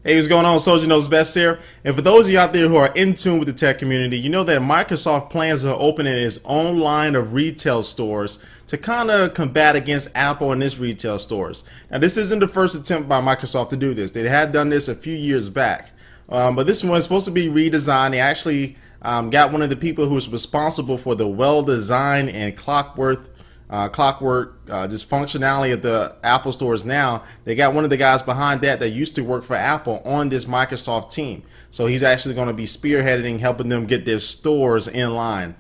Hey, what's going on? Soldier Knows Best here. And for those of you out there who are in tune with the tech community, you know that Microsoft plans on opening its own line of retail stores to kind of combat against Apple and its retail stores. Now, this isn't the first attempt by Microsoft to do this. They had done this a few years back. But this one is supposed to be redesigned. They actually got one of the people who was responsible for the well-designed and clockwork this functionality of the Apple stores now. They got one of the guys behind that used to work for Apple on this Microsoft team. So he's actually going to be spearheading, helping them get their stores in line.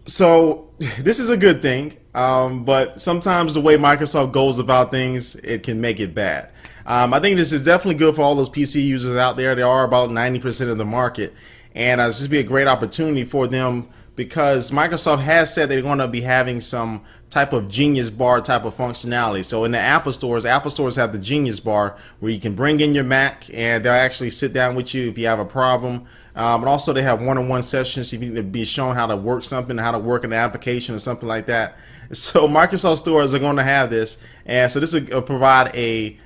So this is a good thing, but sometimes the way Microsoft goes about things, it can make it bad. I think this is definitely good for all those PC users out there. They are about 90% of the market, and this would be a great opportunity for them, because Microsoft has said they're going to be having some type of Genius Bar type of functionality. So in the Apple stores have the Genius Bar where you can bring in your Mac and they'll actually sit down with you if you have a problem. And also they have one-on-one sessions if you need to be shown how to work something, how to work an application or something like that. So Microsoft stores are going to have this, and so this will provide a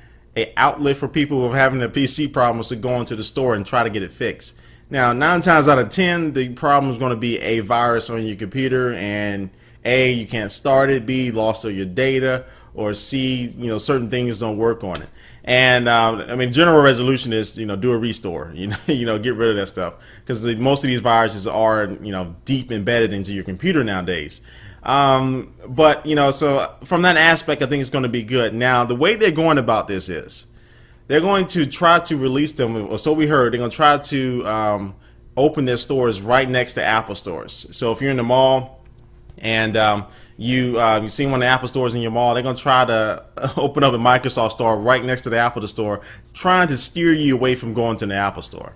outlet for people who are having their PC problems to go into the store and try to get it fixed. Now, 9 times out of 10, the problem is going to be a virus on your computer, and A, you can't start it, B, lost all your data, or C, certain things don't work on it. And I mean, general resolution is, do a restore, get rid of that stuff, because most of these viruses are, deep embedded into your computer nowadays. But so from that aspect, I think it's going to be good. Now, the way they're going about this is, they're going to try to release them, or so we heard. They're going to try to open their stores right next to Apple stores. So if you're in the mall and you see one of the Apple stores in your mall, they're going to try to open up a Microsoft store right next to the Apple store, trying to steer you away from going to the Apple store.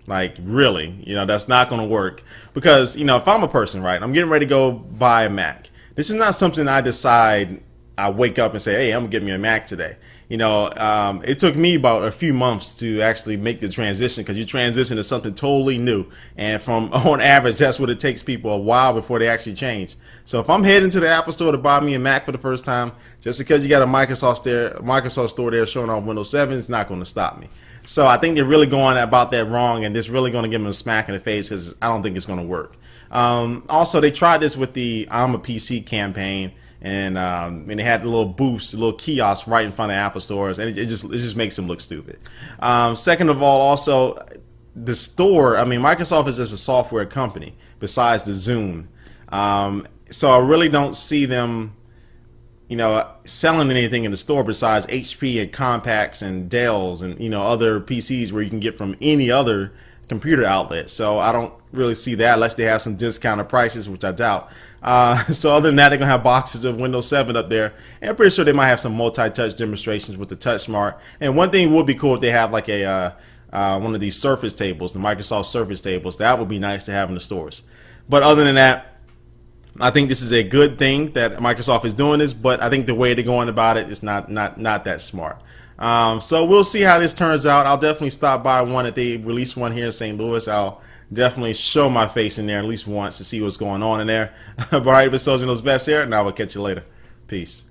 Like, really, that's not going to work, because if I'm a person, right, I'm getting ready to go buy a Mac. This is not something I decide. I wake up and say, hey, I'm gonna get me a Mac today. It took me about a few months to actually make the transition, because you transition to something totally new, and on average, that's what it takes people a while before they actually change. So if I'm heading to the Apple store to buy me a Mac for the first time, just because you got a Microsoft store there showing off Windows 7, it's not going to stop me. So I think they're really going about that wrong, and this really going to give them a smack in the face, because I don't think it's going to work. Also, they tried this with the I'm a PC campaign. And they had a little booths, a little kiosk right in front of Apple stores, and it just makes them look stupid. Second of all, also the store. I mean, Microsoft is just a software company besides the Zoom, so I really don't see them, selling anything in the store besides HP and Compaqs and Dells and other PCs where you can get from any other computer outlet. So I don't really see that unless they have some discounted prices, which I doubt. So other than that, they're gonna have boxes of Windows 7 up there, and I'm pretty sure they might have some multi-touch demonstrations with the Touch Smart. And one thing would be cool if they have like a one of these Surface tables, the Microsoft Surface tables. That would be nice to have in the stores. But other than that, I think this is a good thing that Microsoft is doing this, but I think the way they're going about it is not that smart. So we'll see how this turns out. I'll definitely stop by one if they release one here in St. Louis. I'll definitely show my face in there at least once to see what's going on in there. But all right, but Soldier Knows Best here, and I will catch you later. Peace.